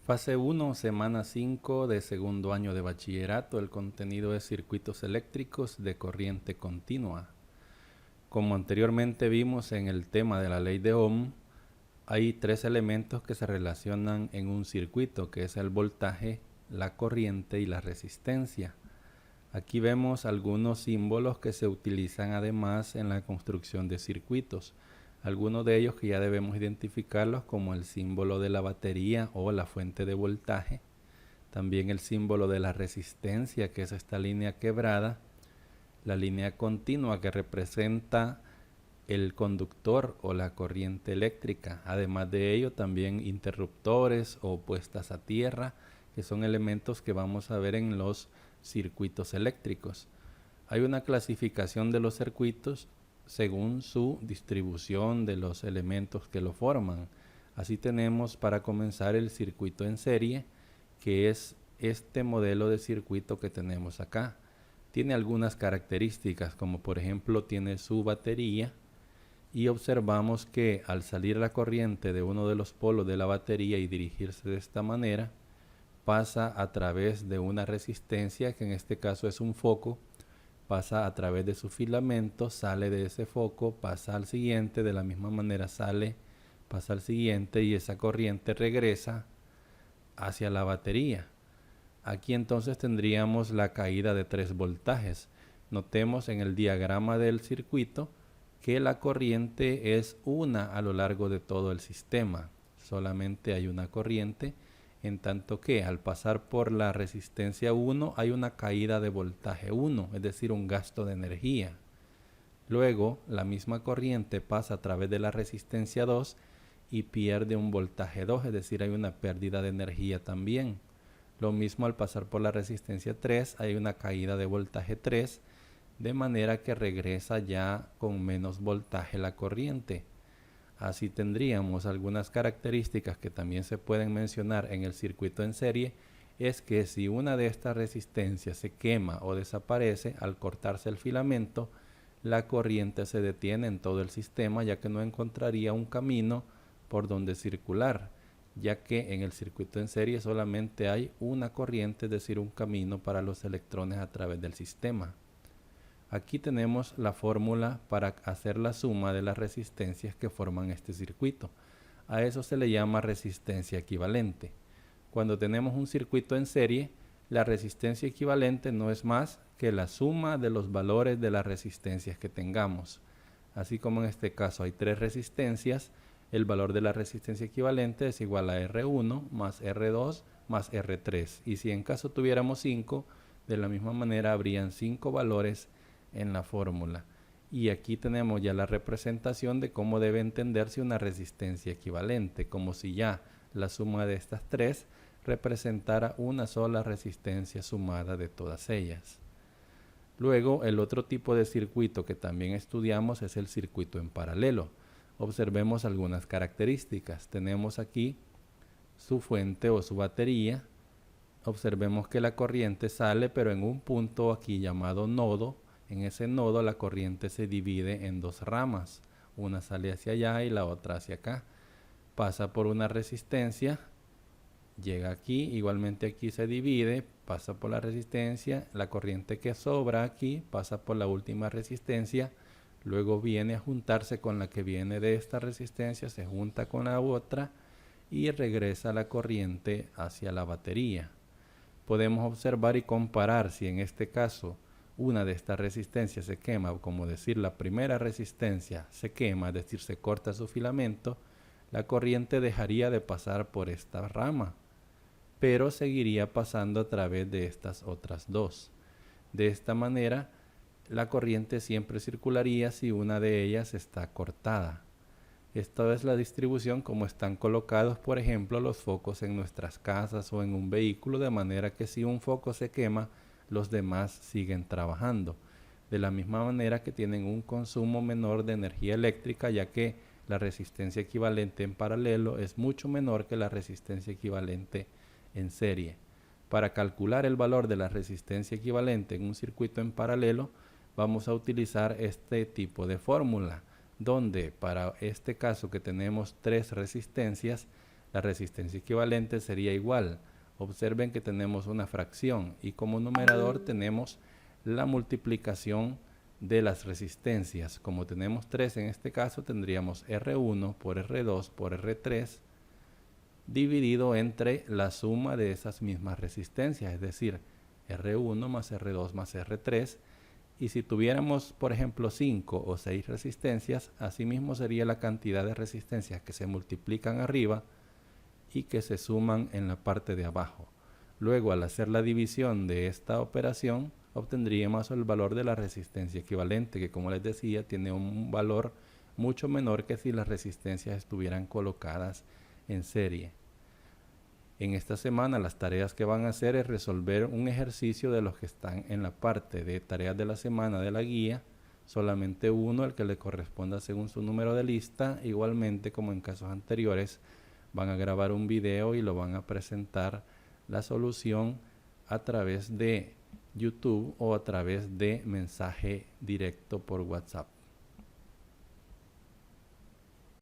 Fase 1, semana 5 de segundo año de bachillerato. El contenido es circuitos eléctricos de corriente continua. Como anteriormente vimos en el tema de la ley de Ohm, hay tres elementos que se relacionan en un circuito, que es el voltaje, la corriente y la resistencia. Aquí vemos algunos símbolos que se utilizan además en la construcción de circuitos. Algunos de ellos que ya debemos identificarlos, como el símbolo de la batería o la fuente de voltaje. También el símbolo de la resistencia, que es esta línea quebrada. La línea continua, que representa el conductor o la corriente eléctrica. Además de ello, también interruptores o puestas a tierra, que son elementos que vamos a ver en los circuitos eléctricos. Hay una clasificación de los circuitos según su distribución de los elementos que lo forman. Así tenemos para comenzar el circuito en serie, que es este modelo de circuito que tenemos acá. Tiene algunas características, como por ejemplo tiene su batería, y observamos que al salir la corriente de uno de los polos de la batería y dirigirse de esta manera, pasa a través de una resistencia, que en este caso es un foco, pasa a través de su filamento, sale de ese foco, pasa al siguiente, de la misma manera sale, pasa al siguiente y esa corriente regresa hacia la batería. Aquí entonces tendríamos la caída de 3 voltajes. Notemos en el diagrama del circuito que la corriente es una a lo largo de todo el sistema. Solamente hay una corriente, en tanto que al pasar por la resistencia 1 hay una caída de voltaje 1, es decir, un gasto de energía. Luego, la misma corriente pasa a través de la resistencia 2 y pierde un voltaje 2, es decir, hay una pérdida de energía también. Lo mismo al pasar por la resistencia 3, hay una caída de voltaje 3, de manera que regresa ya con menos voltaje la corriente. Así tendríamos algunas características que también se pueden mencionar en el circuito en serie, es que si una de estas resistencias se quema o desaparece al cortarse el filamento, la corriente se detiene en todo el sistema, ya que no encontraría un camino por donde circular, ya que en el circuito en serie solamente hay una corriente, es decir, un camino para los electrones a través del sistema. Aquí tenemos la fórmula para hacer la suma de las resistencias que forman este circuito. A eso se le llama resistencia equivalente. Cuando tenemos un circuito en serie, la resistencia equivalente no es más que la suma de los valores de las resistencias que tengamos. Así como en este caso hay 3 resistencias, el valor de la resistencia equivalente es igual a R1 más R2 más R3. Y si en caso tuviéramos 5, de la misma manera habrían 5 valores en la fórmula. Y aquí tenemos ya la representación de cómo debe entenderse una resistencia equivalente, como si ya la suma de estas 3 representara una sola resistencia sumada de todas ellas. Luego, el otro tipo de circuito que también estudiamos es el circuito en paralelo. Observemos algunas características. Tenemos aquí su fuente o su batería. Observemos que la corriente sale, pero en un punto aquí llamado nodo. En ese nodo la corriente se divide en 2 ramas. Una sale hacia allá y la otra hacia acá. Pasa por una resistencia, llega aquí, igualmente aquí se divide, pasa por la resistencia, la corriente que sobra aquí pasa por la última resistencia, luego viene a juntarse con la que viene de esta resistencia, se junta con la otra y regresa la corriente hacia la batería. Podemos observar y comparar si en este caso una de estas resistencias se quema, como decir la primera resistencia se quema, es decir, se corta su filamento, la corriente dejaría de pasar por esta rama, pero seguiría pasando a través de estas otras 2. De esta manera, la corriente siempre circularía si una de ellas está cortada. Esta es la distribución como están colocados, por ejemplo, los focos en nuestras casas o en un vehículo, de manera que si un foco se quema, los demás siguen trabajando. De la misma manera que tienen un consumo menor de energía eléctrica, ya que la resistencia equivalente en paralelo es mucho menor que la resistencia equivalente en serie. Para calcular el valor de la resistencia equivalente en un circuito en paralelo, vamos a utilizar este tipo de fórmula, donde para este caso que tenemos 3 resistencias, La resistencia equivalente sería igual. Observen que tenemos una fracción y como numerador tenemos la multiplicación de las resistencias. Como tenemos 3 en este caso, tendríamos R1 por R2 por R3 dividido entre la suma de esas mismas resistencias, es decir, R1 más R2 más R3. Y si tuviéramos, por ejemplo, 5 o 6 resistencias, asimismo sería la cantidad de resistencias que se multiplican arriba y que se suman en la parte de abajo. Luego, al hacer la división de esta operación, obtendríamos el valor de la resistencia equivalente, que como les decía, tiene un valor mucho menor que si las resistencias estuvieran colocadas en serie. En esta semana las tareas que van a hacer es resolver un ejercicio de los que están en la parte de tareas de la semana de la guía, solamente uno, el que le corresponda según su número de lista. Igualmente, como en casos anteriores, van a grabar un video y lo van a presentar la solución a través de YouTube o a través de mensaje directo por WhatsApp.